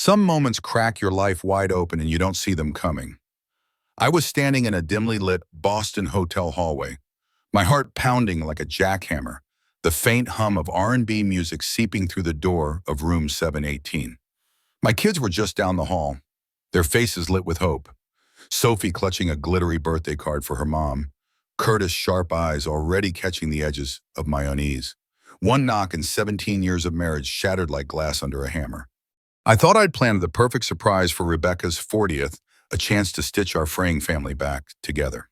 Some moments crack your life wide open and you don't see them coming. I was standing in a dimly lit Boston hotel hallway, my heart pounding like a jackhammer, the faint hum of R&B music seeping through the door of room 718. My kids were just down the hall, their faces lit with hope. Sophie clutching a glittery birthday card for her mom, Curtis' sharp eyes already catching the edges of my unease. One knock and 17 years of marriage shattered like glass under a hammer. I thought I'd planned the perfect surprise for Rebecca's 40th, a chance to stitch our fraying family back together.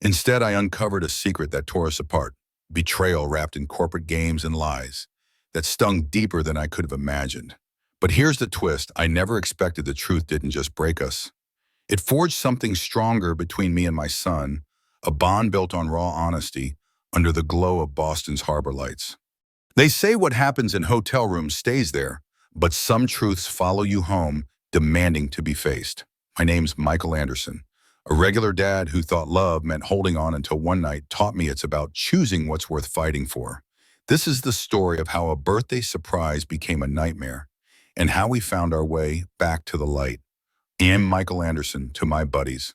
Instead, I uncovered a secret that tore us apart, betrayal wrapped in corporate games and lies that stung deeper than I could have imagined. But here's the twist: I never expected the truth didn't just break us. It forged something stronger between me and my son, a bond built on raw honesty under the glow of Boston's harbor lights. They say what happens in hotel rooms stays there, but some truths follow you home, demanding to be faced. My name's Michael Anderson, a regular dad who thought love meant holding on until one night taught me it's about choosing what's worth fighting for. This is the story of how a birthday surprise became a nightmare and how we found our way back to the light. I'm Michael Anderson to my buddies.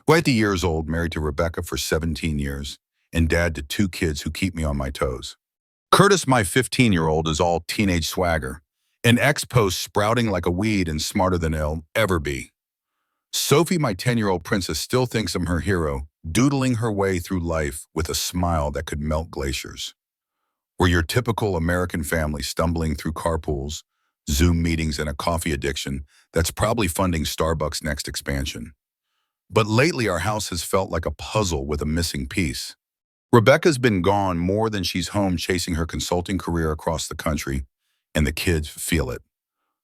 50 years old, married to Rebecca for 17 years, and dad to two kids who keep me on my toes. Curtis, my 15-year-old, is all teenage swagger, an ex-post sprouting like a weed and smarter than he'll ever be. Sophie, my 10-year-old princess, still thinks I'm her hero, doodling her way through life with a smile that could melt glaciers. We're your typical American family stumbling through carpools, Zoom meetings, and a coffee addiction that's probably funding Starbucks' next expansion. But lately, our house has felt like a puzzle with a missing piece. Rebecca's been gone more than she's home, chasing her consulting career across the country, and the kids feel it.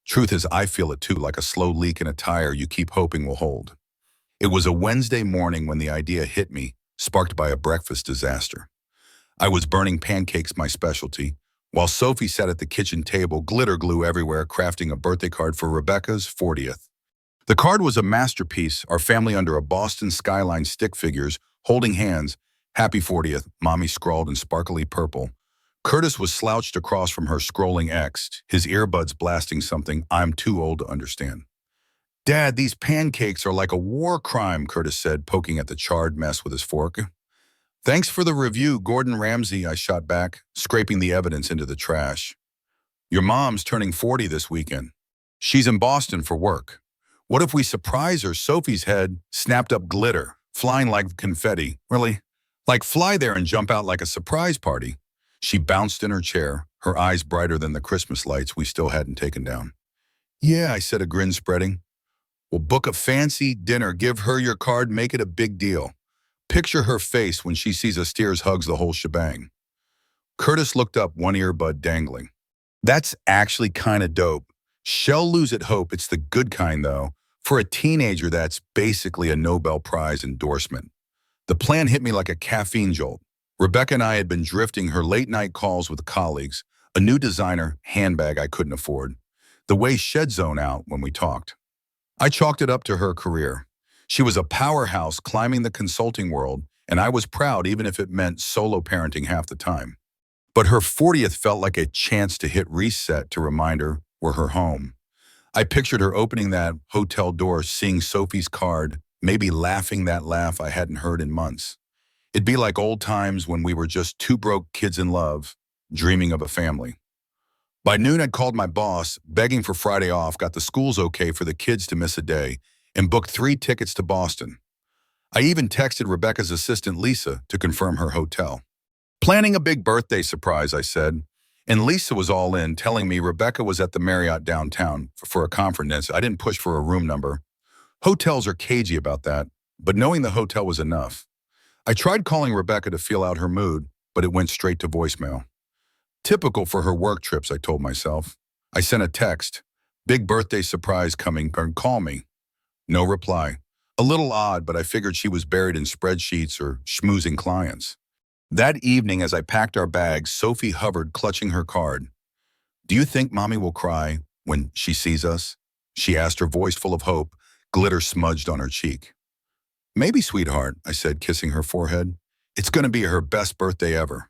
Truth is, I feel it too, like a slow leak in a tire you keep hoping will hold. It was a Wednesday morning when the idea hit me, sparked by a breakfast disaster. I was burning pancakes, my specialty, while Sophie sat at the kitchen table, glitter glue everywhere, crafting a birthday card for Rebecca's 40th. The card was a masterpiece, our family under a Boston skyline, stick figures, holding hands. Happy 40th, Mommy scrawled in sparkly purple. Curtis was slouched across from her, scrolling X, his earbuds blasting something I'm too old to understand. Dad, these pancakes are like a war crime, Curtis said, poking at the charred mess with his fork. Thanks for the review, Gordon Ramsay, I shot back, scraping the evidence into the trash. Your mom's turning 40 this weekend. She's in Boston for work. What if we surprise her? Sophie's head snapped up, glitter, flying like confetti. Really? Like fly there and jump out like a surprise party. She bounced in her chair, her eyes brighter than the Christmas lights we still hadn't taken down. Yeah, I said, a grin spreading. We'll book a fancy dinner, give her your card, make it a big deal. Picture her face when she sees us, tears, hugs, the whole shebang. Curtis looked up, one earbud dangling. That's actually kind of dope. She'll lose at hope. It's the good kind, though. For a teenager, that's basically a Nobel Prize endorsement. The plan hit me like a caffeine jolt. Rebecca and I had been drifting, her late-night calls with colleagues, a new designer handbag I couldn't afford, the way she'd zone out when we talked. I chalked it up to her career. She was a powerhouse climbing the consulting world, and I was proud even if it meant solo parenting half the time. But her 40th felt like a chance to hit reset, to remind her we're her home. I pictured her opening that hotel door, seeing Sophie's card, maybe laughing that laugh I hadn't heard in months. It'd be like old times when we were just two broke kids in love, dreaming of a family. By noon, I'd called my boss, begging for Friday off, got the schools okay for the kids to miss a day, and booked 3 tickets to Boston. I even texted Rebecca's assistant, Lisa, to confirm her hotel. Planning a big birthday surprise, I said, and Lisa was all in, telling me Rebecca was at the Marriott downtown for a conference. I didn't push for a room number. Hotels are cagey about that, but knowing the hotel was enough. I tried calling Rebecca to feel out her mood, but it went straight to voicemail. Typical for her work trips, I told myself. I sent a text, big birthday surprise coming, call me. No reply. A little odd, but I figured she was buried in spreadsheets or schmoozing clients. That evening, as I packed our bags, Sophie hovered, clutching her card. Do you think Mommy will cry when she sees us? She asked, her voice full of hope, glitter smudged on her cheek. Maybe, sweetheart, I said, kissing her forehead. It's going to be her best birthday ever.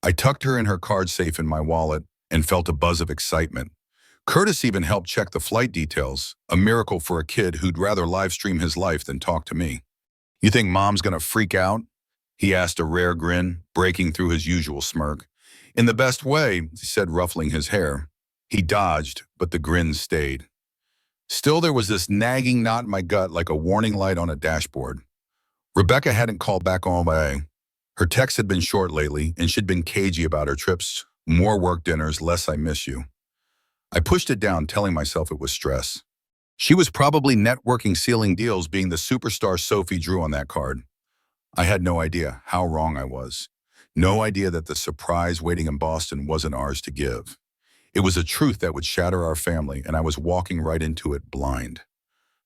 I tucked her in her card safe in my wallet and felt a buzz of excitement. Curtis even helped check the flight details, a miracle for a kid who'd rather live stream his life than talk to me. You think Mom's gonna freak out? He asked, a rare grin, breaking through his usual smirk. In the best way, he said, ruffling his hair. He dodged, but the grin stayed. Still, there was this nagging knot in my gut like a warning light on a dashboard. Rebecca hadn't called back all day. Her texts had been short lately, and she'd been cagey about her trips. More work dinners, less I miss you. I pushed it down, telling myself it was stress. She was probably networking sealing deals, being the superstar Sophie drew on that card. I had no idea how wrong I was. No idea that the surprise waiting in Boston wasn't ours to give. It was a truth that would shatter our family, and I was walking right into it blind.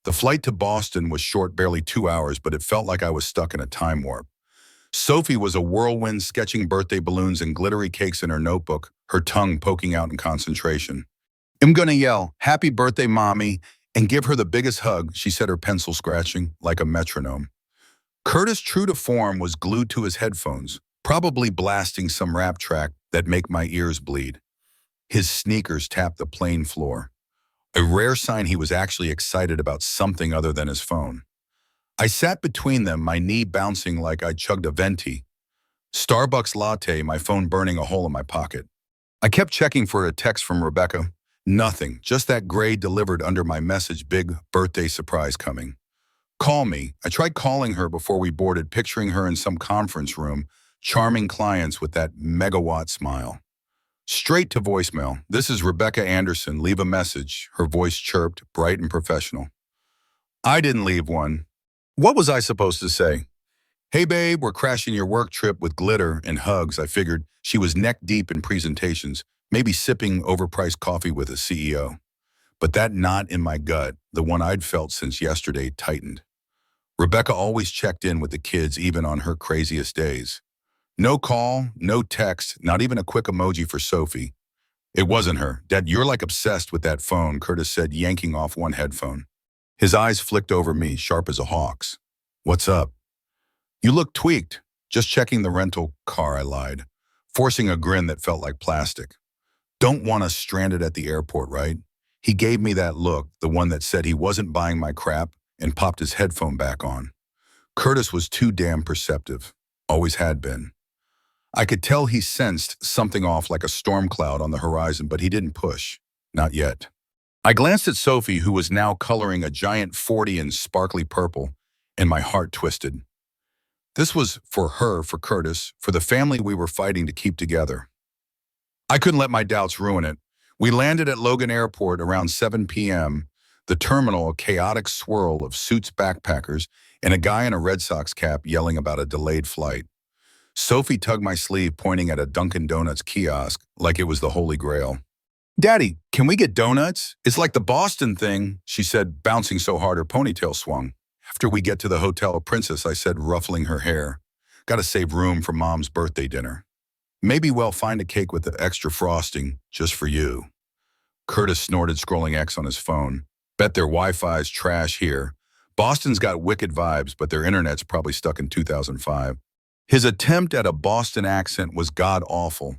The flight to Boston was short, barely 2 hours, but it felt like I was stuck in a time warp. Sophie was a whirlwind, sketching birthday balloons and glittery cakes in her notebook, her tongue poking out in concentration. I'm gonna yell, "Happy birthday, Mommy," and give her the biggest hug, she said, her pencil scratching like a metronome. Curtis, true to form, was glued to his headphones, probably blasting some rap track that make my ears bleed. His sneakers tapped the plain floor, a rare sign he was actually excited about something other than his phone. I sat between them, my knee bouncing like I chugged a venti. Starbucks latte, my phone burning a hole in my pocket. I kept checking for a text from Rebecca. Nothing, just that gray delivered under my message, big birthday surprise coming. Call me. I tried calling her before we boarded, picturing her in some conference room, charming clients with that megawatt smile. Straight to voicemail. "This is Rebecca Anderson. Leave a message." Her voice chirped, bright and professional. I didn't leave one. What was I supposed to say? "Hey babe, we're crashing your work trip with glitter and hugs." I figured she was neck deep in presentations, maybe sipping overpriced coffee with a CEO. But that knot in my gut, the one I'd felt since yesterday, tightened. Rebecca always checked in with the kids even on her craziest days. No call, no text, not even a quick emoji for Sophie. It wasn't her. "Dad, you're like obsessed with that phone," Curtis said, yanking off one headphone. His eyes flicked over me, sharp as a hawk's. "What's up?" "You look tweaked." "Just checking the rental car," I lied, forcing a grin that felt like plastic. "Don't want us stranded at the airport, right?" He gave me that look, the one that said he wasn't buying my crap, and popped his headphone back on. Curtis was too damn perceptive. Always had been. I could tell he sensed something off, like a storm cloud on the horizon, but he didn't push. Not yet. I glanced at Sophie, who was now coloring a giant 40 in sparkly purple, and my heart twisted. This was for her, for Curtis, for the family we were fighting to keep together. I couldn't let my doubts ruin it. We landed at Logan Airport around 7 p.m., the terminal a chaotic swirl of suits, backpackers, and a guy in a Red Sox cap yelling about a delayed flight. Sophie tugged my sleeve, pointing at a Dunkin' Donuts kiosk like it was the Holy Grail. "Daddy, can we get donuts? It's like the Boston thing," she said, bouncing so hard her ponytail swung. "After we get to the Hotel Princess," I said, ruffling her hair. "Gotta save room for Mom's birthday dinner. Maybe we'll find a cake with the extra frosting, just for you." Curtis snorted, scrolling X on his phone. "Bet their Wi-Fi's trash here. Boston's got wicked vibes, but their internet's probably stuck in 2005. His attempt at a Boston accent was god-awful,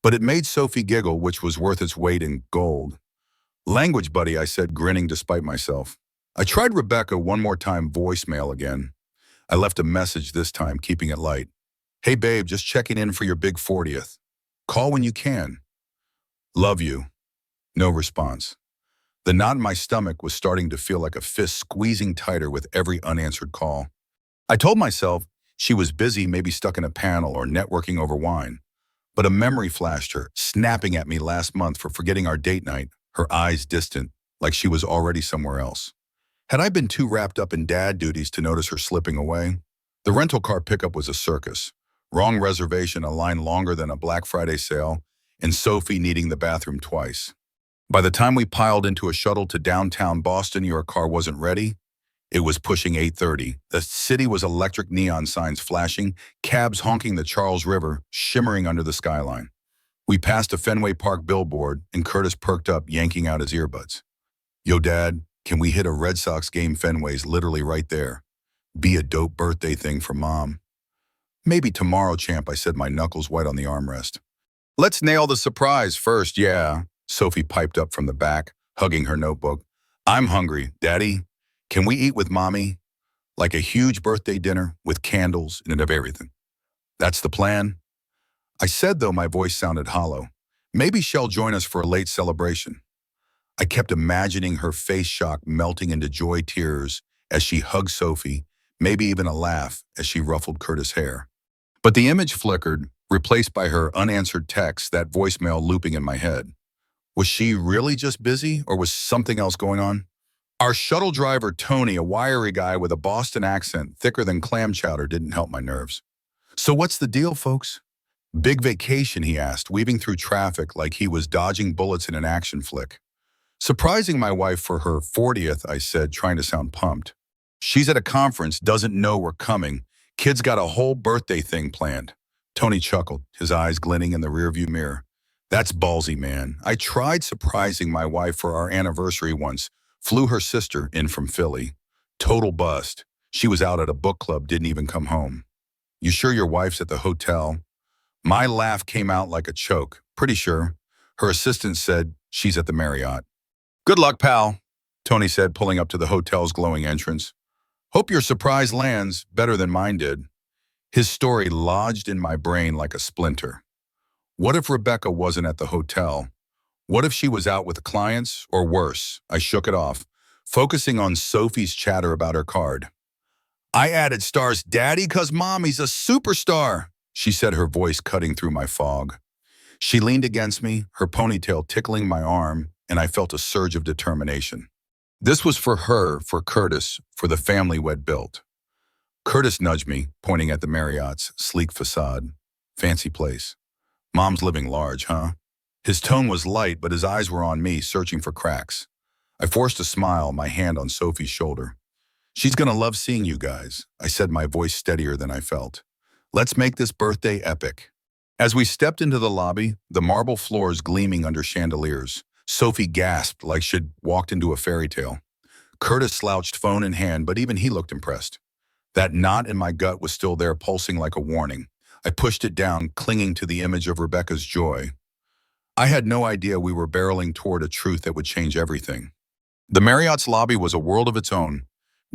but it made Sophie giggle, which was worth its weight in gold. "Language buddy," I said, grinning despite myself. I tried Rebecca one more time, voicemail again. I left a message this time, keeping it light. "Hey babe, just checking in for your big 40th. Call when you can. Love you." No response. The knot in my stomach was starting to feel like a fist squeezing tighter with every unanswered call. I told myself she was busy, maybe stuck in a panel or networking over wine. But a memory flashed her, snapping at me last month for forgetting our date night, her eyes distant, like she was already somewhere else. Had I been too wrapped up in dad duties to notice her slipping away? The rental car pickup was a circus. Wrong reservation, a line longer than a Black Friday sale, and Sophie needing the bathroom twice. By the time we piled into a shuttle to downtown Boston, your car wasn't ready. It was pushing 8:30. The city was electric neon signs flashing, cabs honking, the Charles River shimmering under the skyline. We passed a Fenway Park billboard, and Curtis perked up, yanking out his earbuds. "Yo, Dad, can we hit a Red Sox game? Fenway's literally right there. Be a dope birthday thing for Mom." "Maybe tomorrow, champ," I said, my knuckles white on the armrest. "Let's nail the surprise first, yeah." Sophie piped up from the back, hugging her notebook. I'm hungry, Daddy. Can we eat with Mommy? Like a huge birthday dinner with candles and of everything. That's the plan. I said, though my voice sounded hollow. Maybe she'll join us for a late celebration. I kept imagining her face shock melting into joy tears as she hugged Sophie, maybe even a laugh as she ruffled Curtis' hair. But the image flickered, replaced by her unanswered text, that voicemail looping in my head. Was she really just busy, or was something else going on? Our shuttle driver, Tony, a wiry guy with a Boston accent thicker than clam chowder, didn't help my nerves. So what's the deal, folks? Big vacation, he asked, weaving through traffic like he was dodging bullets in an action flick. Surprising my wife for her 40th, I said, trying to sound pumped. She's at a conference, doesn't know we're coming. Kid's got a whole birthday thing planned. Tony chuckled, his eyes glinting in the rearview mirror. That's ballsy, man. I tried surprising my wife for our anniversary once. Flew her sister in from Philly. Total bust. She was out at a book club, didn't even come home. You sure your wife's at the hotel? My laugh came out like a choke. Pretty sure. Her assistant said she's at the Marriott. Good luck, pal, Tony said, pulling up to the hotel's glowing entrance. Hope your surprise lands better than mine did. His story lodged in my brain like a splinter. What if Rebecca wasn't at the hotel? What if she was out with clients, or worse? I shook it off, focusing on Sophie's chatter about her card. I added stars, Daddy, 'cause Mommy's a superstar, she said, her voice cutting through my fog. She leaned against me, her ponytail tickling my arm, and I felt a surge of determination. This was for her, for Curtis, for the family we'd built. Curtis nudged me, pointing at the Marriott's sleek facade. Fancy place. Mom's living large, huh? His tone was light, but his eyes were on me, searching for cracks. I forced a smile, my hand on Sophie's shoulder. She's gonna love seeing you guys, I said, my voice steadier than I felt. Let's make this birthday epic. As we stepped into the lobby, the marble floors gleaming under chandeliers, Sophie gasped like she'd walked into a fairy tale. Curtis slouched, phone in hand, but even he looked impressed. That knot in my gut was still there, pulsing like a warning. I pushed it down, clinging to the image of Rebecca's joy. I had no idea we were barreling toward a truth that would change everything. The Marriott's lobby was a world of its own.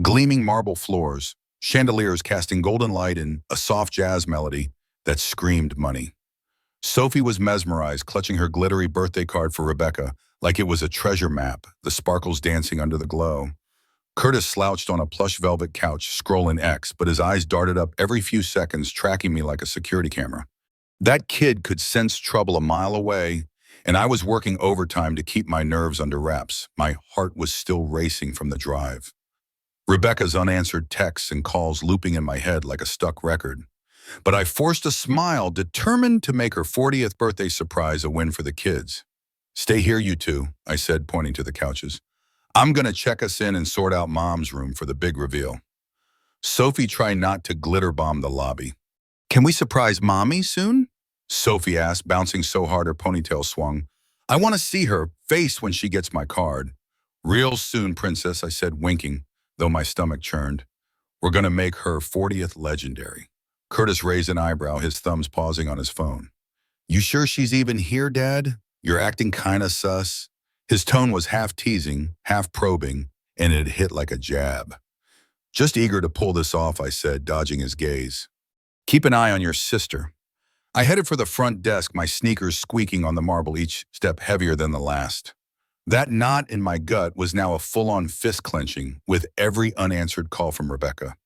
Gleaming marble floors, chandeliers casting golden light, and a soft jazz melody that screamed money. Sophie was mesmerized, clutching her glittery birthday card for Rebecca like it was a treasure map, the sparkles dancing under the glow. Curtis slouched on a plush velvet couch, scrolling X, but his eyes darted up every few seconds, tracking me like a security camera. That kid could sense trouble a mile away, and I was working overtime to keep my nerves under wraps. My heart was still racing from the drive. Rebecca's unanswered texts and calls looping in my head like a stuck record. But I forced a smile, determined to make her 40th birthday surprise a win for the kids. Stay here, you two, I said, pointing to the couches. I'm gonna check us in and sort out Mom's room for the big reveal. Sophie tried not to glitter bomb the lobby. Can we surprise Mommy soon? Sophie asked, bouncing so hard her ponytail swung. I want to see her face when she gets my card. Real soon, princess, I said, winking, though my stomach churned. We're gonna make her 40th legendary. Curtis raised an eyebrow, his thumbs pausing on his phone. You sure she's even here, Dad? You're acting kinda sus. His tone was half teasing, half probing, and it hit like a jab. Just eager to pull this off, I said, dodging his gaze. Keep an eye on your sister. I headed for the front desk, my sneakers squeaking on the marble, each step heavier than the last. That knot in my gut was now a full-on fist clenching with every unanswered call from Rebecca.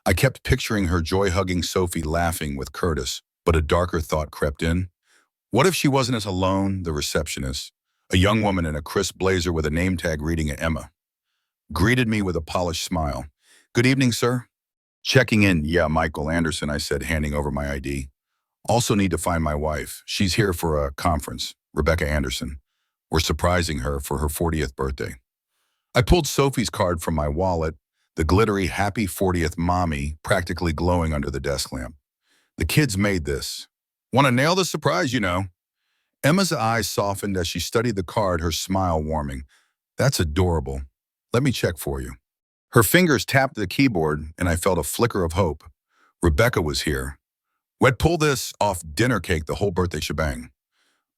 I kept picturing her joy-hugging Sophie, laughing with Curtis, but a darker thought crept in. What if she wasn't as alone, the receptionist, a young woman in a crisp blazer with a name tag reading Emma, greeted me with a polished smile. Good evening, sir. Checking in, yeah, Michael Anderson, I said, handing over my ID. Also need to find my wife. She's here for a conference, Rebecca Anderson. We're surprising her for her 40th birthday. I pulled Sophie's card from my wallet, the glittery happy 40th mommy practically glowing under the desk lamp. The kids made this. Want to nail the surprise, you know. Emma's eyes softened as she studied the card, her smile warming. That's adorable. Let me check for you. Her fingers tapped the keyboard, and I felt a flicker of hope. Rebecca was here. We'd pull this off dinner cake, the whole birthday shebang.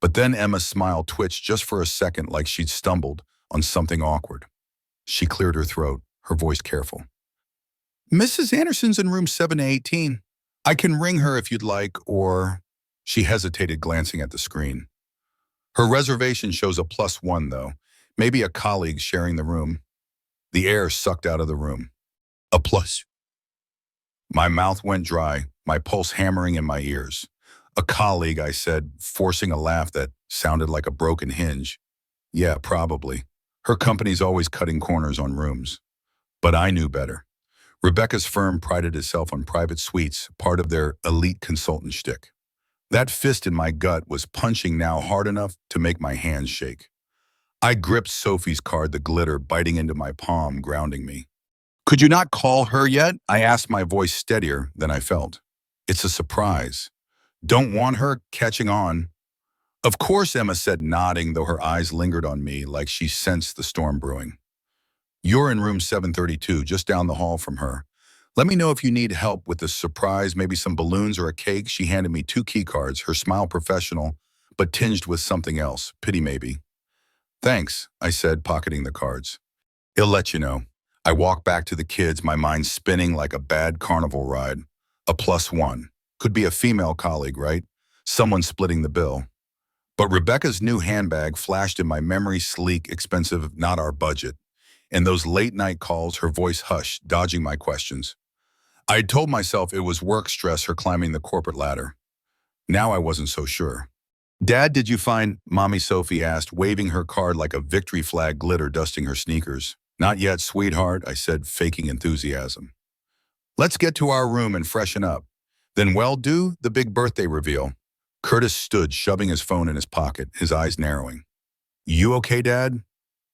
But then Emma's smile twitched just for a second like she'd stumbled on something awkward. She cleared her throat, her voice careful. Mrs. Anderson's in room 718. I can ring her if you'd like, or... She hesitated, glancing at the screen. Her reservation shows a +1, though. Maybe a colleague sharing the room. The air sucked out of the room. A plus. My mouth went dry, my pulse hammering in my ears. A colleague, I said, forcing a laugh that sounded like a broken hinge. Yeah, probably. Her company's always cutting corners on rooms. But I knew better. Rebecca's firm prided itself on private suites, part of their elite consultant shtick. That fist in my gut was punching now hard enough to make my hands shake. I gripped Sophie's card, the glitter biting into my palm, grounding me. Could you not call her yet? I asked, my voice steadier than I felt. It's a surprise. Don't want her catching on. Of course, Emma said, nodding, though her eyes lingered on me like she sensed the storm brewing. You're in room 732, just down the hall from her. Let me know if you need help with the surprise, maybe some balloons or a cake. She handed me 2 key cards, her smile professional, but tinged with something else, pity maybe. Thanks, I said, pocketing the cards. He'll let you know. I walked back to the kids, my mind spinning like a bad carnival ride. A +1. Could be a female colleague, right? Someone splitting the bill. But Rebecca's new handbag flashed in my memory, sleek, expensive, not our budget. And those late-night calls, her voice hushed, dodging my questions. I had told myself it was work stress, her climbing the corporate ladder. Now I wasn't so sure. Dad, did you find? Mommy Sophie asked, waving her card like a victory flag, glitter dusting her sneakers. Not yet, sweetheart, I said, faking enthusiasm. Let's get to our room and freshen up. Then do the big birthday reveal. Curtis stood, shoving his phone in his pocket, his eyes narrowing. You okay, Dad?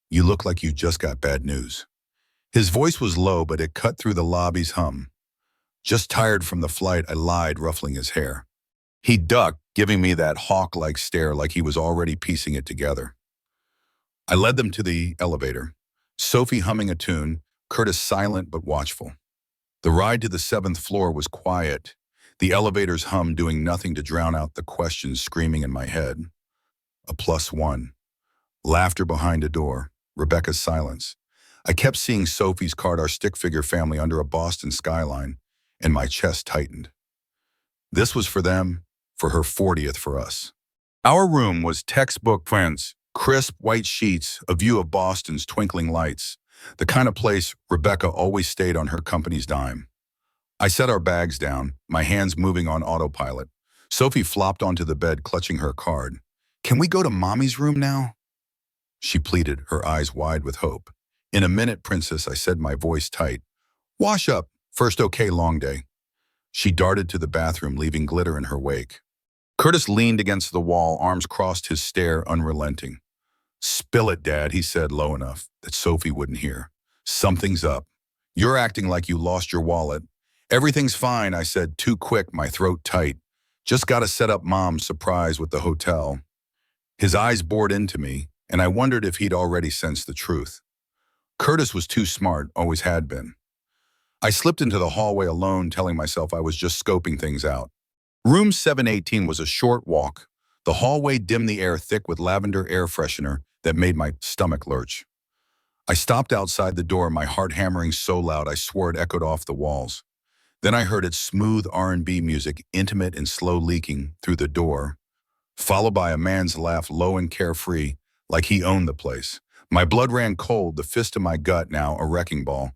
You look like you just got bad news. His voice was low, but it cut through the lobby's hum. Just tired from the flight, I lied, ruffling his hair. He ducked, giving me that hawk-like stare like he was already piecing it together. I led them to the elevator. Sophie humming a tune, Curtis silent but watchful. The ride to the 7th floor was quiet, the elevator's hum doing nothing to drown out the questions screaming in my head. A +1. Laughter behind a door, Rebecca's silence. I kept seeing Sophie's card, our stick figure family under a Boston skyline, and my chest tightened. This was for them, for her 40th for us. Our room was textbook prints, crisp white sheets, a view of Boston's twinkling lights, the kind of place Rebecca always stayed on her company's dime. I set our bags down, my hands moving on autopilot. Sophie flopped onto the bed, clutching her card. Can we go to Mommy's room now? She pleaded, her eyes wide with hope. In a minute, Princess, I said, my voice tight. Wash up. First, okay, long day. She darted to the bathroom, leaving glitter in her wake. Curtis leaned against the wall, arms crossed, his stare unrelenting. Spill it, Dad, he said low enough that Sophie wouldn't hear. Something's up. You're acting like you lost your wallet. Everything's fine, I said, too quick, my throat tight. Just gotta set up Mom's surprise with the hotel. His eyes bored into me, and I wondered if he'd already sensed the truth. Curtis was too smart, always had been. I slipped into the hallway alone, telling myself I was just scoping things out. Room 718 was a short walk. The hallway dimmed, the air thick with lavender air freshener that made my stomach lurch. I stopped outside the door, my heart hammering so loud I swore it echoed off the walls. Then I heard its smooth R&B music, intimate and slow, leaking through the door, followed by a man's laugh, low and carefree, like he owned the place. My blood ran cold, the fist in my gut now a wrecking ball.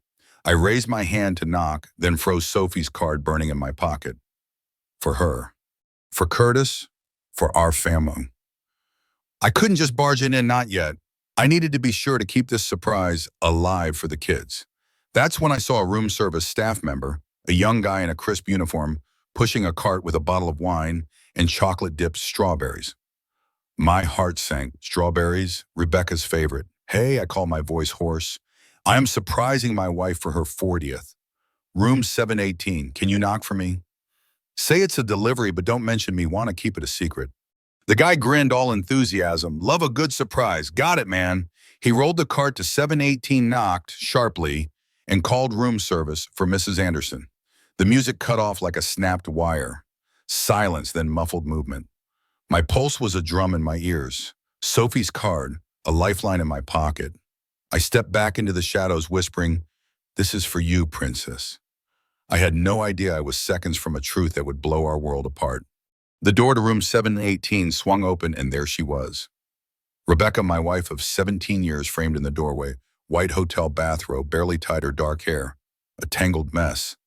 I raised my hand to knock, then froze Sophie's card burning in my pocket. For her. For Curtis. For our family. I couldn't just barge in, not yet. I needed to be sure to keep this surprise alive for the kids. That's when I saw a room service staff member, a young guy in a crisp uniform, pushing a cart with a bottle of wine and chocolate-dipped strawberries. My heart sank. Strawberries, Rebecca's favorite. Hey, I called, my voice hoarse. I am surprising my wife for her 40th. Room 718, can you knock for me? Say it's a delivery, but don't mention me, want to keep it a secret. The guy grinned, all enthusiasm. Love a good surprise. Got it, man. He rolled the cart to 718, knocked sharply, and called room service for Mrs. Anderson. The music cut off like a snapped wire. Silence, then muffled movement. My pulse was a drum in my ears. Sophie's card, a lifeline in my pocket. I stepped back into the shadows whispering, "This is for you, princess." I had no idea I was seconds from a truth that would blow our world apart. The door to room 718 swung open and there she was. Rebecca, my wife of 17 years, framed in the doorway, white hotel bathrobe, barely tied her dark hair, a tangled mess.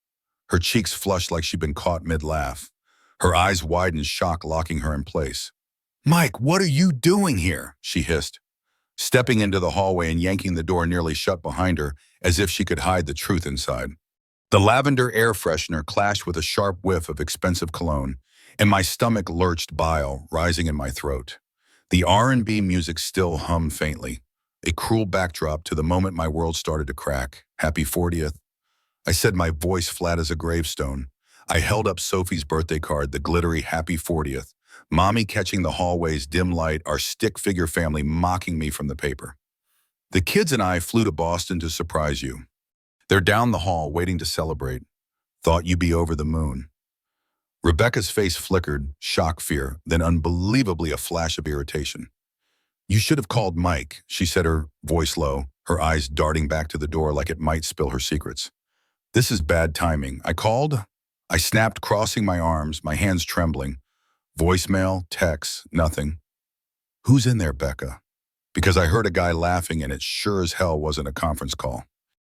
Her cheeks flushed like she'd been caught mid-laugh. Her eyes wide in shock, locking her in place. "Mike, what are you doing here?" she hissed, stepping into the hallway and yanking the door nearly shut behind her as if she could hide the truth inside. The lavender air freshener clashed with a sharp whiff of expensive cologne, and my stomach lurched, bile rising in my throat. The R&B music still hummed faintly, a cruel backdrop to the moment my world started to crack. "Happy 40th. I said, my voice flat as a gravestone. I held up Sophie's birthday card, the glittery "Happy 40th. Mommy catching the hallway's dim light, our stick figure family mocking me from the paper. "The kids and I flew to Boston to surprise you. They're down the hall waiting to celebrate. Thought you'd be over the moon." Rebecca's face flickered, shock, fear, then unbelievably a flash of irritation. "You should have called Mike," she said, her voice low, her eyes darting back to the door like it might spill her secrets. "This is bad timing. I called?" I snapped, crossing my arms, my hands trembling. Voicemail, text, nothing. "Who's in there, Becca?" Because I heard a guy laughing and it sure as hell wasn't a conference call.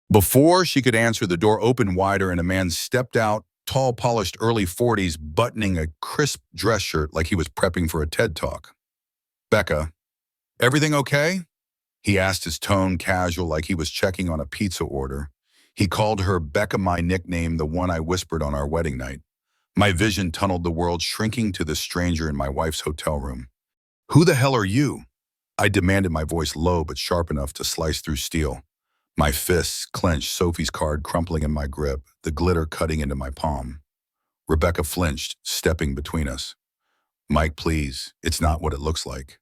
Before she could answer, the door opened wider and a man stepped out, tall, polished, early 40s, buttoning a crisp dress shirt like he was prepping for a TED Talk. "Becca, everything okay?" He asked, his tone casual like he was checking on a pizza order. He called her Becca, my nickname, the one I whispered on our wedding night. My vision tunneled the world, shrinking to the stranger in my wife's hotel room. "Who the hell are you?" I demanded, my voice low but sharp enough to slice through steel. My fists clenched, Sophie's card crumpling in my grip, the glitter cutting into my palm. Rebecca flinched, stepping between us. "Mike, please, it's not what it looks like."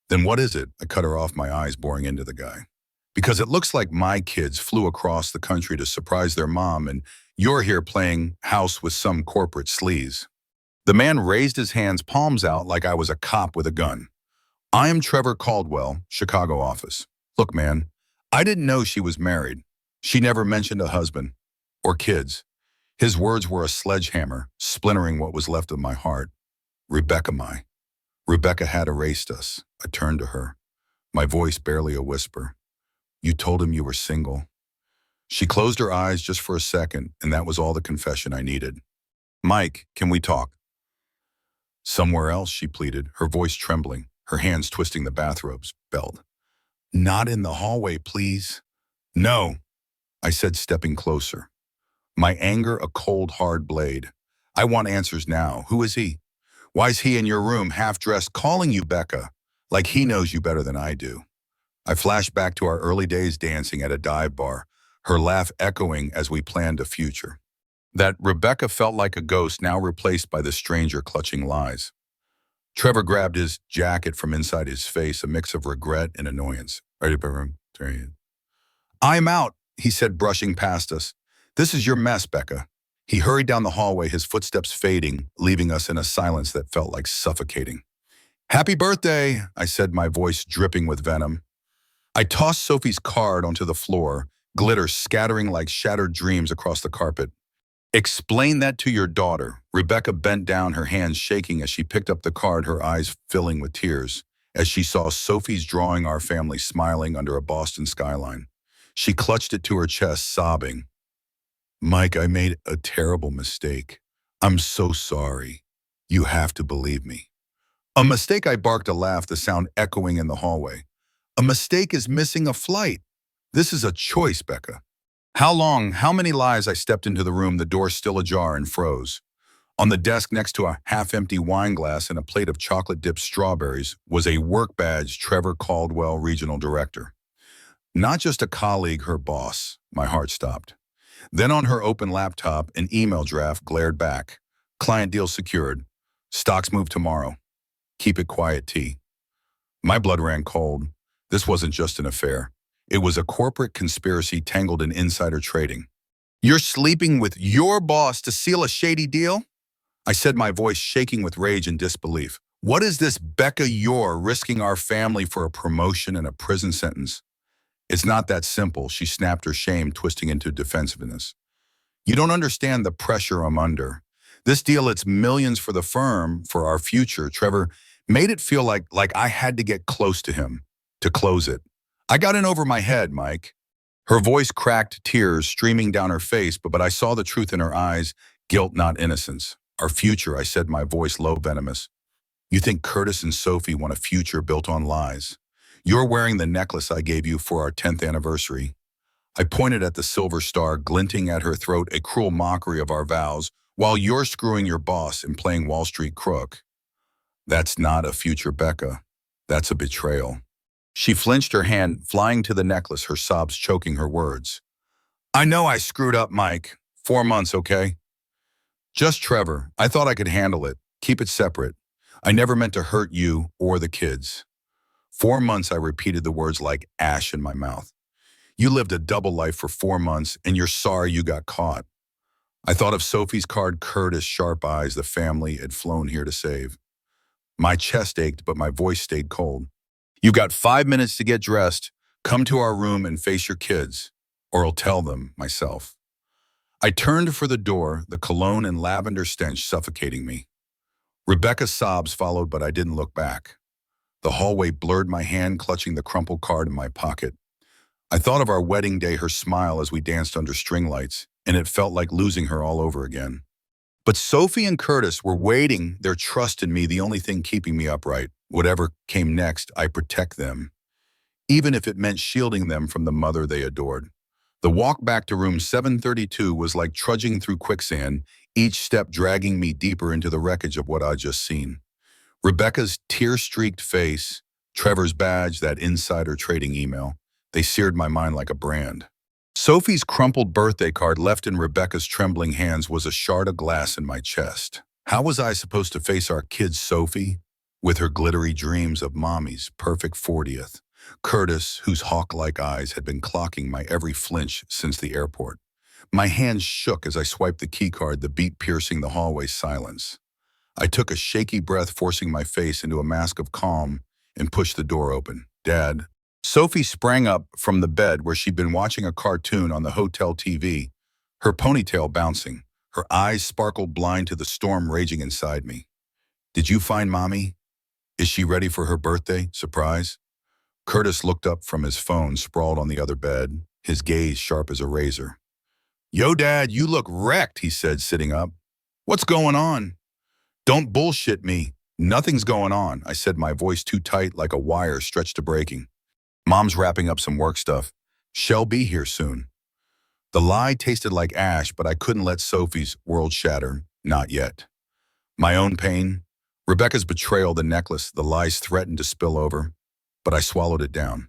"Then what is it?" I cut her off, my eyes boring into the guy. "Because it looks like my kids flew across the country to surprise their mom and you're here playing house with some corporate sleaze." The man raised his hands, palms out like I was a cop with a gun. "I am Trevor Caldwell, Chicago office. Look, man, I didn't know she was married. She never mentioned a husband or kids." His words were a sledgehammer, splintering what was left of my heart. Rebecca had erased us. I turned to her, my voice barely a whisper. "You told him you were single." She closed her eyes just for a second, and that was all the confession I needed. "Mike, can we talk?" "Somewhere else," she pleaded, her voice trembling, her hands twisting the bathrobe's belt. "Not in the hallway, please." "No," I said, stepping closer. My anger a cold, hard blade. "I want answers now. Who is he? Why's he in your room, half-dressed, calling you Becca, like he knows you better than I do?" I flashed back to our early days dancing at a dive bar, her laugh echoing as we planned a future. That Rebecca felt like a ghost, now replaced by the stranger clutching lies. Trevor grabbed his jacket from inside his face, a mix of regret and annoyance. "I'm out," he said, brushing past us. "This is your mess, Becca." He hurried down the hallway, his footsteps fading, leaving us in a silence that felt like suffocating. "Happy birthday," I said, my voice dripping with venom. I tossed Sophie's card onto the floor, glitter scattering like shattered dreams across the carpet. "Explain that to your daughter." Rebecca bent down, her hands shaking as she picked up the card, her eyes filling with tears, as she saw Sophie's drawing our family smiling under a Boston skyline. She clutched it to her chest, sobbing. "Mike, I made a terrible mistake. I'm so sorry. You have to believe me." "A mistake?" I barked, a laugh, the sound echoing in the hallway. "A mistake is missing a flight. This is a choice, Becca." "How long? How many lies?" I stepped into the room, the door still ajar, and froze. On the desk next to a half-empty wine glass and a plate of chocolate-dipped strawberries was a work badge, Trevor Caldwell, Regional Director. Not just a colleague, her boss. My heart stopped. Then on her open laptop, an email draft glared back. "Client deal secured. Stocks move tomorrow. Keep it quiet, T." My blood ran cold. This wasn't just an affair. It was a corporate conspiracy tangled in insider trading. "You're sleeping with your boss to seal a shady deal?" I said, my voice shaking with rage and disbelief. What is this Becca you're risking our family for a promotion and a prison sentence? It's not that simple, she snapped, her shame twisting into defensiveness. You don't understand the pressure I'm under. This deal, it's millions for the firm, for our future. Trevor made it feel like I had to get close to him to close it. I got in over my head, Mike. Her voice cracked, tears streaming down her face, but I saw the truth in her eyes, guilt, not innocence. Our future, I said, my voice low, venomous. You think Curtis and Sophie want a future built on lies? You're wearing the necklace I gave you for our 10th anniversary. I pointed at the silver star glinting at her throat, a cruel mockery of our vows, while you're screwing your boss and playing Wall Street crook. That's not a future, Becca. That's a betrayal. She flinched, her hand flying to the necklace, her sobs choking her words. I know I screwed up, Mike. 4 months, okay? Just Trevor. I thought I could handle it. Keep it separate. I never meant to hurt you or the kids. 4 months, I repeated the words like ash in my mouth. You lived a double life for 4 months, and you're sorry you got caught. I thought of Sophie's card, Curtis, sharp eyes, the family had flown here to save. My chest ached, but my voice stayed cold. You got 5 minutes to get dressed. Come to our room and face your kids, or I'll tell them myself. I turned for the door, the cologne and lavender stench suffocating me. Rebecca's sobs followed, but I didn't look back. The hallway blurred, my hand clutching the crumpled card in my pocket. I thought of our wedding day, her smile as we danced under string lights, and it felt like losing her all over again. But Sophie and Curtis were waiting, their trust in me, the only thing keeping me upright. Whatever came next, I protect them, even if it meant shielding them from the mother they adored. The walk back to room 732 was like trudging through quicksand, each step dragging me deeper into the wreckage of what I'd just seen. Rebecca's tear-streaked face, Trevor's badge, that insider trading email, they seared my mind like a brand. Sophie's crumpled birthday card left in Rebecca's trembling hands was a shard of glass in my chest. How was I supposed to face our kid Sophie, with her glittery dreams of mommy's perfect 40th? Curtis, whose hawk-like eyes had been clocking my every flinch since the airport. My hands shook as I swiped the keycard, the beat piercing the hallway silence. I took a shaky breath, forcing my face into a mask of calm, and pushed the door open. Dad. Sophie sprang up from the bed where she'd been watching a cartoon on the hotel TV, her ponytail bouncing. Her eyes sparkled, blind to the storm raging inside me. Did you find Mommy? Is she ready for her birthday surprise? Curtis looked up from his phone, sprawled on the other bed, his gaze sharp as a razor. Yo, Dad, you look wrecked, he said, sitting up. What's going on? Don't bullshit me. Nothing's going on, I said, my voice too tight, like a wire stretched to breaking. Mom's wrapping up some work stuff. She'll be here soon. The lie tasted like ash, but I couldn't let Sophie's world shatter. Not yet. My own pain, Rebecca's betrayal, the necklace, the lies threatened to spill over, but I swallowed it down.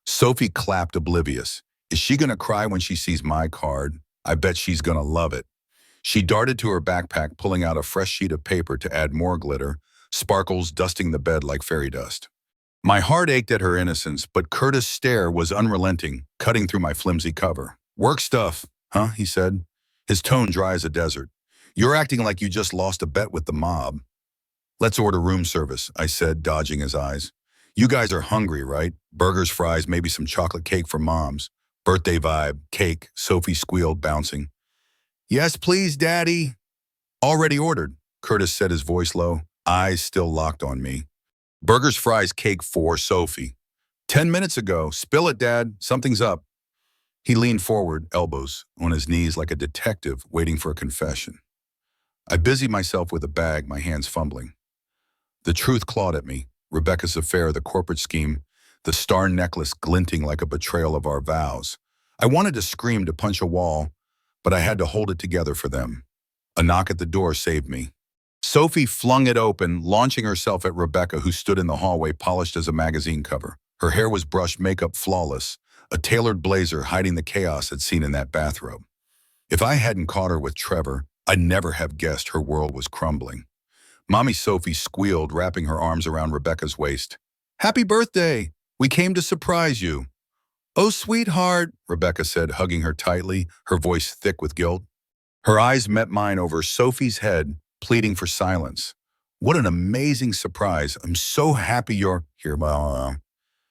Sophie clapped, oblivious. Is she gonna cry when she sees my card? I bet she's gonna love it. She darted to her backpack, pulling out a fresh sheet of paper to add more glitter, sparkles dusting the bed like fairy dust. My heart ached at her innocence, but Curtis' stare was unrelenting, cutting through my flimsy cover. Work stuff, huh? He said, his tone dry as a desert. You're acting like you just lost a bet with the mob. Let's order room service, I said, dodging his eyes. You guys are hungry, right? Burgers, fries, maybe some chocolate cake for Mom's. Birthday vibe, cake, Sophie squealed, bouncing. Yes, please, Daddy. Already ordered, Curtis said, his voice low, eyes still locked on me. Burgers, fries, cake for Sophie. 10 minutes ago. Spill it, Dad. Something's up. He leaned forward, elbows on his knees like a detective waiting for a confession. I busied myself with a bag, my hands fumbling. The truth clawed at me. Rebecca's affair, the corporate scheme, the star necklace glinting like a betrayal of our vows. I wanted to scream, to punch a wall, but I had to hold it together for them. A knock at the door saved me. Sophie flung it open, launching herself at Rebecca, who stood in the hallway, polished as a magazine cover. Her hair was brushed, makeup flawless, a tailored blazer hiding the chaos I'd seen in that bathrobe. If I hadn't caught her with Trevor, I'd never have guessed her world was crumbling. Mommy Sophie squealed, wrapping her arms around Rebecca's waist. Happy birthday! We came to surprise you. Oh, sweetheart, Rebecca said, hugging her tightly, her voice thick with guilt. Her eyes met mine over Sophie's head, pleading for silence. What an amazing surprise. I'm so happy you're here.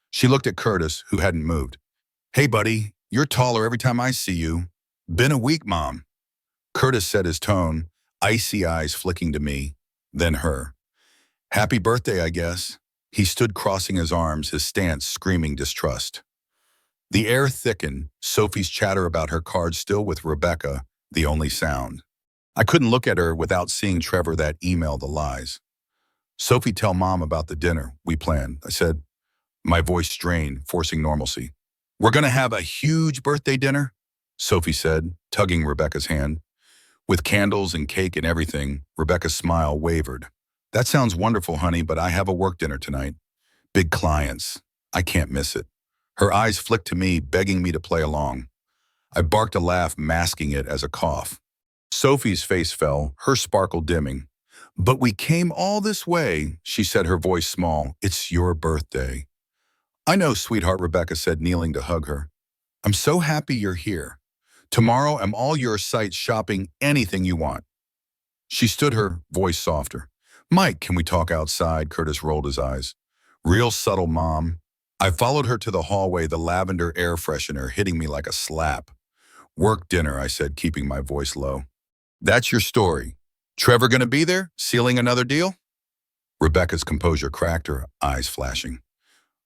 She looked at Curtis, who hadn't moved. Hey, buddy, you're taller every time I see you. Been a week, Mom. Curtis set his tone, icy eyes flicking to me, then her. Happy birthday, I guess. He stood crossing his arms, his stance screaming distrust. The air thickened, Sophie's chatter about her card still with Rebecca, the only sound. I couldn't look at her without seeing Trevor that email the lies. Sophie, tell Mom about the dinner we planned, I said, my voice strained, forcing normalcy. We're going to have a huge birthday dinner, Sophie said, tugging Rebecca's hand. With candles and cake and everything, Rebecca's smile wavered. That sounds wonderful, honey, but I have a work dinner tonight. Big clients. I can't miss it. Her eyes flicked to me, begging me to play along. I barked a laugh, masking it as a cough. Sophie's face fell, her sparkle dimming. But we came all this way, she said, her voice small. It's your birthday. I know, sweetheart, Rebecca said, kneeling to hug her. I'm so happy you're here. Tomorrow I'm all yours, sight shopping, anything you want. She stood, her voice softer. Mike, can we talk outside? Curtis rolled his eyes. Real subtle, Mom. I followed her to the hallway, the lavender air freshener hitting me like a slap. Work dinner, I said, keeping my voice low. That's your story. Trevor gonna be there? Sealing another deal? Rebecca's composure cracked, her eyes flashing.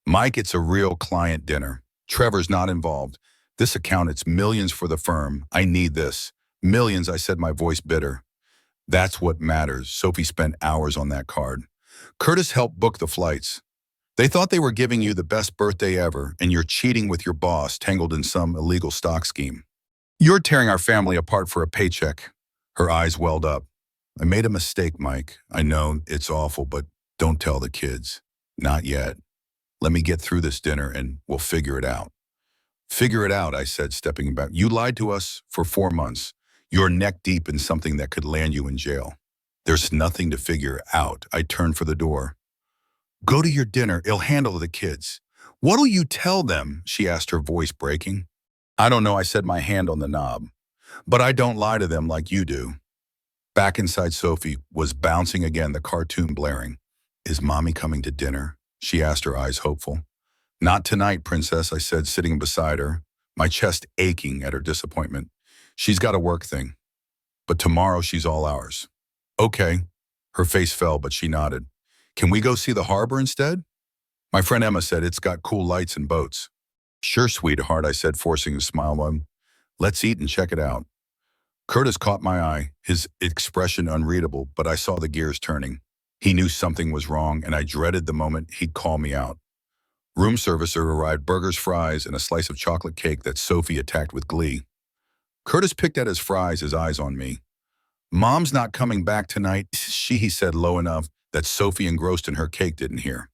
Mike, it's a real client dinner. Trevor's not involved. This account, it's millions for the firm. I need this. Millions, I said, my voice bitter. That's what matters. Sophie spent hours on that card. Curtis helped book the flights. They thought they were giving you the best birthday ever, and you're cheating with your boss, tangled in some illegal stock scheme. You're tearing our family apart for a paycheck. Her eyes welled up. I made a mistake, Mike. I know it's awful, but don't tell the kids. Not yet. Let me get through this dinner and we'll figure it out. Figure it out, I said, stepping back. You lied to us for 4 months. You're neck deep in something that could land you in jail. There's nothing to figure out. I turned for the door. Go to your dinner. It'll handle the kids. What'll you tell them? She asked, her voice breaking. I don't know, I said, my hand on the knob. But I don't lie to them like you do. Back inside, Sophie was bouncing again, the cartoon blaring. Is Mommy coming to dinner? She asked, her eyes hopeful. Not tonight, Princess, I said, sitting beside her, my chest aching at her disappointment. She's got a work thing. But tomorrow she's all ours. Okay. Her face fell, but she nodded. Can we go see the harbor instead? My friend Emma said it's got cool lights and boats. Sure, sweetheart, I said, forcing a smile on. Let's eat and check it out. Curtis caught my eye, his expression unreadable, but I saw the gears turning. He knew something was wrong, and I dreaded the moment he'd call me out. Room servicer arrived, burgers, fries, and a slice of chocolate cake that Sophie attacked with glee. Curtis picked at his fries, his eyes on me. Mom's not coming back tonight, he said low enough that Sophie, engrossed in her cake, didn't hear.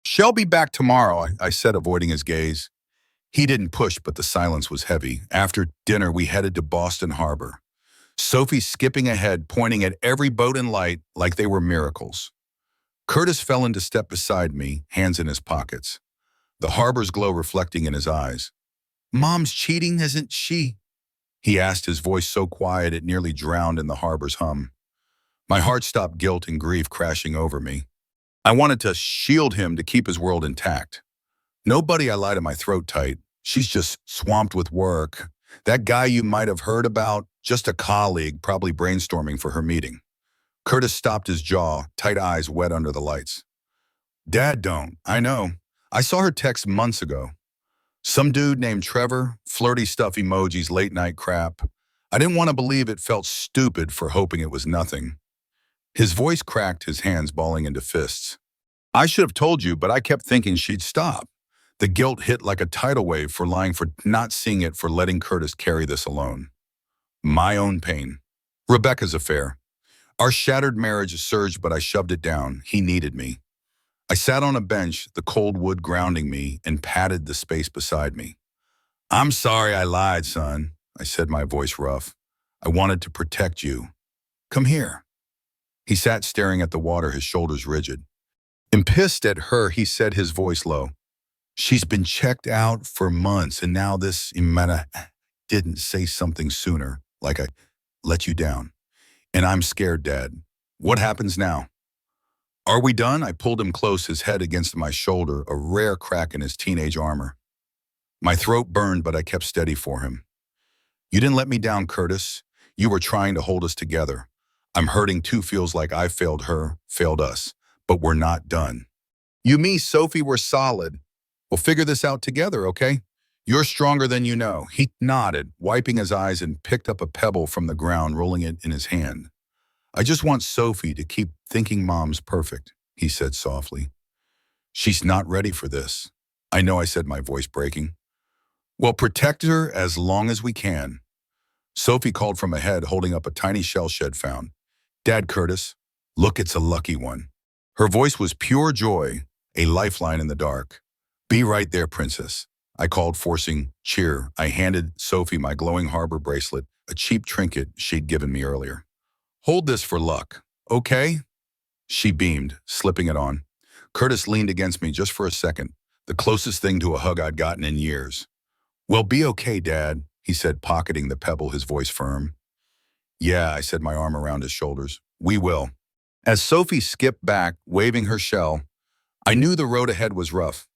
She'll be back tomorrow, I said, avoiding his gaze. He didn't push, but the silence was heavy. After dinner, we headed to Boston Harbor. Sophie skipping ahead, pointing at every boat and light like they were miracles. Curtis fell into step beside me, hands in his pockets. The harbor's glow reflecting in his eyes. Mom's cheating, isn't she? He asked, his voice so quiet it nearly drowned in the harbor's hum. My heart stopped, guilt and grief crashing over me. I wanted to shield him to keep his world intact. Nobody, I lied to my throat tight. She's just swamped with work. That guy you might have heard about, just a colleague, probably brainstorming for her meeting. Curtis stopped, his jaw, tight eyes wet under the lights. Dad don't, I know. I saw her text months ago. Some dude named Trevor, flirty stuff emojis, late night crap. I didn't want to believe it, felt stupid for hoping it was nothing. His voice cracked, his hands balling into fists. I should have told you, but I kept thinking she'd stop. The guilt hit like a tidal wave for lying, for not seeing it, for letting Curtis carry this alone. My own pain. Rebecca's affair. Our shattered marriage surged, but I shoved it down. He needed me. I sat on a bench, the cold wood grounding me, and patted the space beside me. I'm sorry I lied, son, I said, my voice rough. I wanted to protect you. Come here. He sat staring at the water, his shoulders rigid. And pissed at her, he said, his voice low. She's been checked out for months, and now this Imana didn't say something sooner, like I let you down. And I'm scared, Dad. What happens now? Are we done? I pulled him close, his head against my shoulder, a rare crack in his teenage armor. My throat burned, but I kept steady for him. You didn't let me down, Curtis. You were trying to hold us together. I'm hurting too, feels like I failed her, failed us, but we're not done. You, me, Sophie, we're solid. We'll figure this out together, okay? You're stronger than you know. He nodded, wiping his eyes, and picked up a pebble from the ground, rolling it in his hand. I just want Sophie to keep thinking Mom's perfect, he said softly. She's not ready for this. I know, I said, my voice breaking. Well, protect her as long as we can. Sophie called from ahead, holding up a tiny shell shed found. Dad, Curtis, look, it's a lucky one. Her voice was pure joy, a lifeline in the dark. Be right there, princess. I called, forcing cheer. I handed Sophie my glowing harbor bracelet, a cheap trinket she'd given me earlier. Hold this for luck, okay? She beamed, slipping it on. Curtis leaned against me just for a second, the closest thing to a hug I'd gotten in years. Well, be okay, Dad, he said, pocketing the pebble, his voice firm. Yeah, I said, my arm around his shoulders. We will. As Sophie skipped back, waving her shell, I knew the road ahead was rough.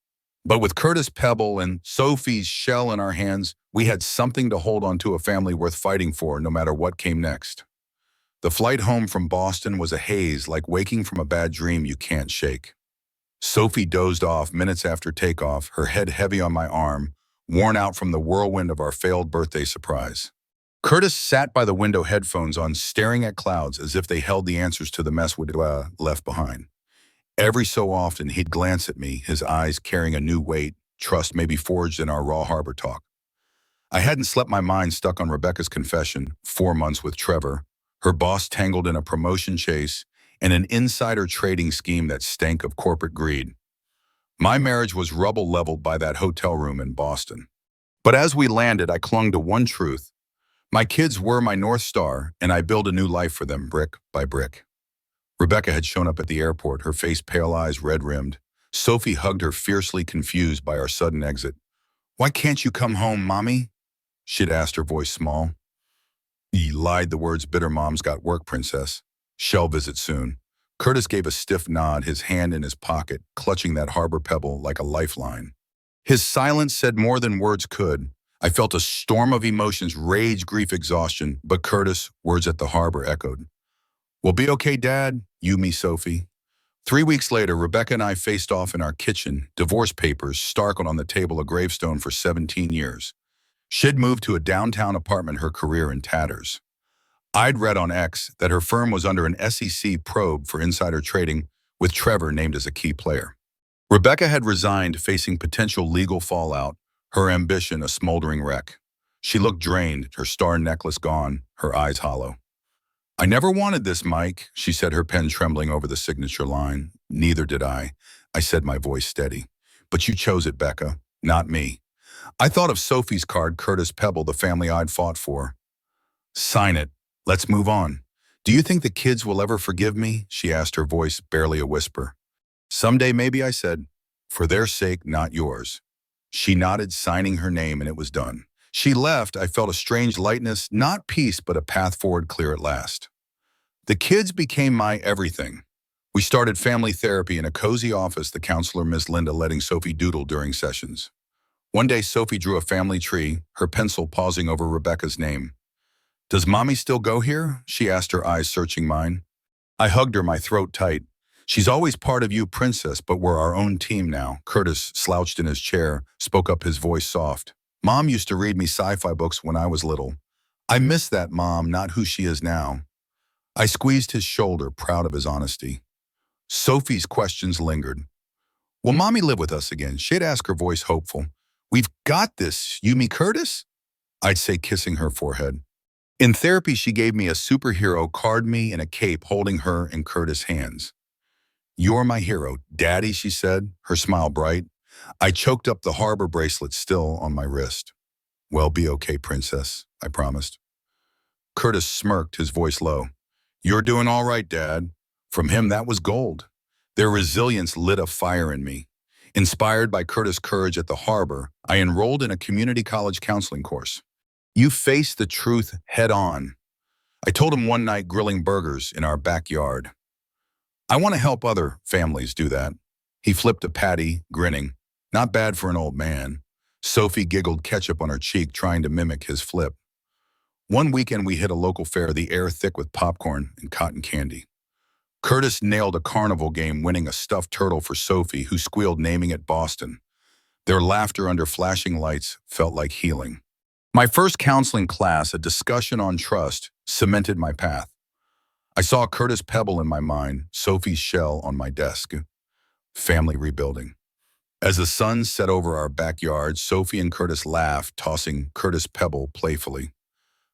But with Curtis' pebble and Sophie's shell in our hands, we had something to hold on to, a family worth fighting for, no matter what came next. The flight home from Boston was a haze, like waking from a bad dream you can't shake. Sophie dozed off minutes after takeoff, her head heavy on my arm, worn out from the whirlwind of our failed birthday surprise. Curtis sat by the window, headphones on, staring at clouds as if they held the answers to the mess we'd left behind. Every so often, he'd glance at me, his eyes carrying a new weight, trust maybe forged in our raw harbor talk. I hadn't slept, my mind stuck on Rebecca's confession, 4 months with Trevor, her boss tangled in a promotion chase, and an insider trading scheme that stank of corporate greed. My marriage was rubble leveled by that hotel room in Boston. But as we landed, I clung to one truth. My kids were my North Star, and I built a new life for them, brick by brick. Rebecca had shown up at the airport, her face pale, eyes red-rimmed. Sophie hugged her, fiercely confused by our sudden exit. Why can't you come home, Mommy? She'd asked, her voice small. He lied, the words bitter. Mom's got work, princess. Shell visit soon. Curtis gave a stiff nod, his hand in his pocket, clutching that harbor pebble like a lifeline. His silence said more than words could. I felt a storm of emotions, rage, grief, exhaustion, but Curtis' words at the harbor echoed. We'll be okay, Dad. You, me, Sophie. 3 weeks later, Rebecca and I faced off in our kitchen, divorce papers starkled on the table, a gravestone for 17 years. She'd moved to a downtown apartment, her career in tatters. I'd read on X that her firm was under an SEC probe for insider trading, with Trevor named as a key player. Rebecca had resigned, facing potential legal fallout, her ambition a smoldering wreck. She looked drained, her star necklace gone, her eyes hollow. I never wanted this, Mike, she said, her pen trembling over the signature line. Neither did I said, my voice steady. But you chose it, Becca, not me. I thought of Sophie's card, Curtis' pebble, the family I'd fought for. Sign it. Let's move on. Do you think the kids will ever forgive me? She asked, her voice barely a whisper. Someday, maybe, I said. For their sake, not yours. She nodded, signing her name, and it was done. She left. I felt a strange lightness, not peace, but a path forward clear at last. The kids became my everything. We started family therapy in a cozy office, the counselor, Miss Linda, letting Sophie doodle during sessions. One day, Sophie drew a family tree, her pencil pausing over Rebecca's name. Does Mommy still go here? She asked, her eyes searching mine. I hugged her, my throat tight. She's always part of you, princess, but we're our own team now. Curtis slouched in his chair, spoke up, his voice soft. Mom used to read me sci-fi books when I was little. I miss that Mom, not who she is now. I squeezed his shoulder, proud of his honesty. Sophie's questions lingered. Will Mommy live with us again? She'd ask, her voice hopeful. We've got this. You, me, Curtis? I'd say, kissing her forehead. In therapy, she gave me a superhero card, me in a cape, holding her in Curtis' hands. You're my hero, Daddy, she said, her smile bright. I choked up, the harbor bracelet still on my wrist. Well, be okay, princess, I promised. Curtis smirked, his voice low. You're doing all right, Dad. From him, that was gold. Their resilience lit a fire in me. Inspired by Curtis' courage at the harbor, I enrolled in a community college counseling course. You face the truth head on. I told him one night, grilling burgers in our backyard. I want to help other families do that. He flipped to Patty, grinning. Not bad for an old man. Sophie giggled, ketchup on her cheek, trying to mimic his flip. One weekend we hit a local fair, the air thick with popcorn and cotton candy. Curtis nailed a carnival game, winning a stuffed turtle for Sophie, who squealed, naming it Boston. Their laughter under flashing lights felt like healing. My first counseling class, a discussion on trust, cemented my path. I saw Curtis' pebble in my mind, Sophie's shell on my desk. Family rebuilding. As the sun set over our backyard, Sophie and Curtis laughed, tossing Curtis' pebble playfully.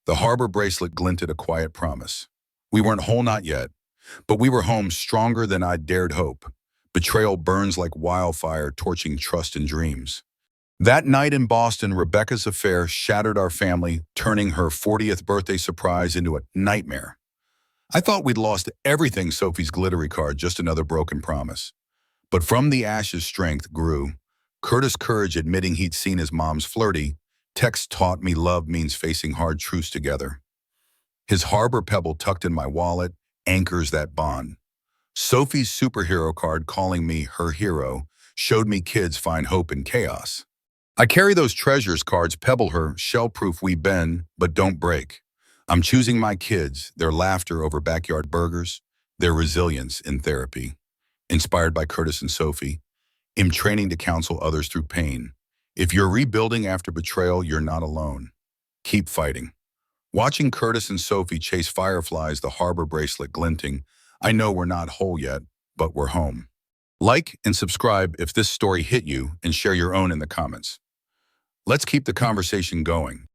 The harbor bracelet glinted, a quiet promise. We weren't whole, not yet, but we were home, stronger than I'd dared hope. Betrayal burns like wildfire, torching trust and dreams. That night in Boston, Rebecca's affair shattered our family, turning her 40th birthday surprise into a nightmare. I thought we'd lost everything, Sophie's glittery card, just another broken promise. But from the ashes, strength grew. Curtis' courage, admitting he'd seen his mom's flirty text, taught me love means facing hard truths together. His harbor pebble tucked in my wallet anchors that bond. Sophie's superhero card, calling me her hero, showed me kids find hope in chaos. I carry those treasures cards, pebble her, shell-proof, we bend, but don't break. I'm choosing my kids, their laughter over backyard burgers, their resilience in therapy. Inspired by Curtis and Sophie, I'm training to counsel others through pain. If you're rebuilding after betrayal, you're not alone. Keep fighting. Watching Curtis and Sophie chase fireflies, the harbor bracelet glinting, I know we're not whole yet, but we're home. Like and subscribe if this story hit you, and share your own in the comments. Let's keep the conversation going.